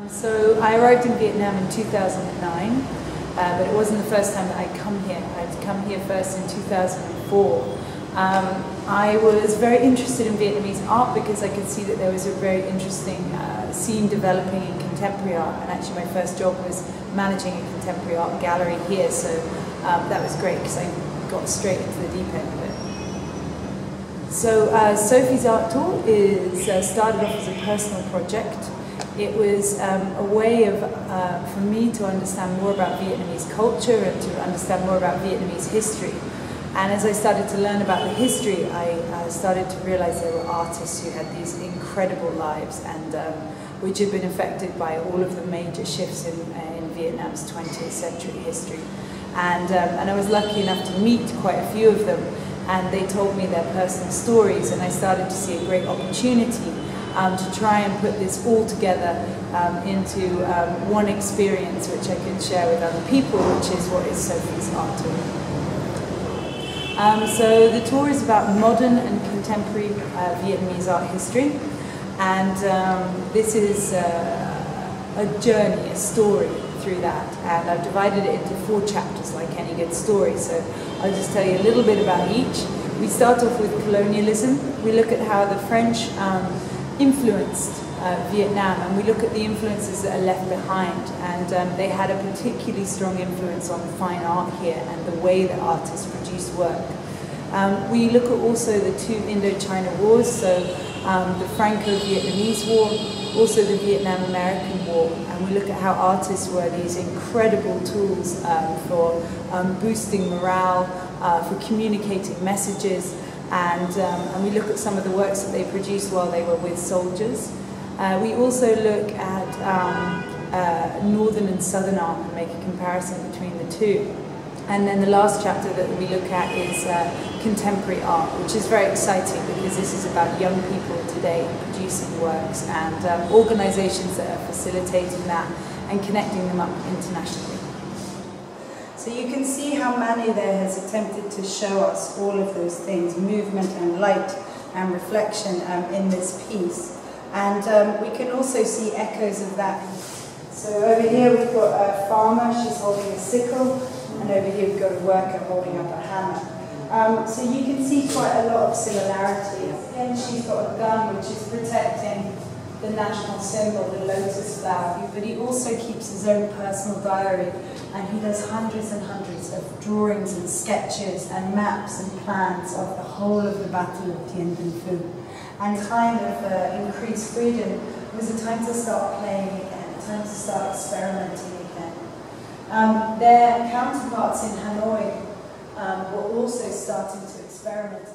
So I arrived in Vietnam in 2009, but it wasn't the first time that I'd come here. I'd come here first in 2004. I was very interested in Vietnamese art because I could see that there was a very interesting scene developing in contemporary art, and actually my first job was managing a contemporary art gallery here, so that was great because I got straight into the deep end of it. So Sophie's art tour is started off as a personal project. It was a way of, for me to understand more about Vietnamese culture and to understand more about Vietnamese history. And as I started to learn about the history, I started to realize there were artists who had these incredible lives and which had been affected by all of the major shifts in Vietnam's 20th century history. And I was lucky enough to meet quite a few of them, and they told me their personal stories, and I started to see a great opportunity to try and put this all together into one experience which I could share with other people, which is what is Sophie's art tour. So the tour is about modern and contemporary Vietnamese art history, and this is a journey, a story through that, and I've divided it into 4 chapters like any good story, so I'll just tell you a little bit about each. We start off with colonialism. We look at how the French influenced Vietnam, and we look at the influences that are left behind, and they had a particularly strong influence on fine art here and the way that artists produced work. We look at also the 2 Indochina wars, so the Franco-Vietnamese war, also the Vietnam-American war, and we look at how artists were these incredible tools for boosting morale, for communicating messages, and we look at some of the works that they produced while they were with soldiers. We also look at northern and southern art and make a comparison between the two. And then the last chapter that we look at is contemporary art, which is very exciting because this is about young people today producing works and organisations that are facilitating that and connecting them up internationally. So you can see how Manu there has attempted to show us all of those things, movement and light and reflection in this piece. And we can also see echoes of that. So over here we've got a farmer, she's holding a sickle, and over here we've got a worker holding up a hammer. So you can see quite a lot of similarities. Again, she's got a gun which is protecting the national symbol, the lotus flower, but he also keeps his own personal diary, and he does hundreds and hundreds of drawings and sketches and maps and plans of the whole of the Battle of Dien Bien Phu. And kind of increased freedom was a time to start playing again, a time to start experimenting again. Their counterparts in Hanoi were also starting to experiment.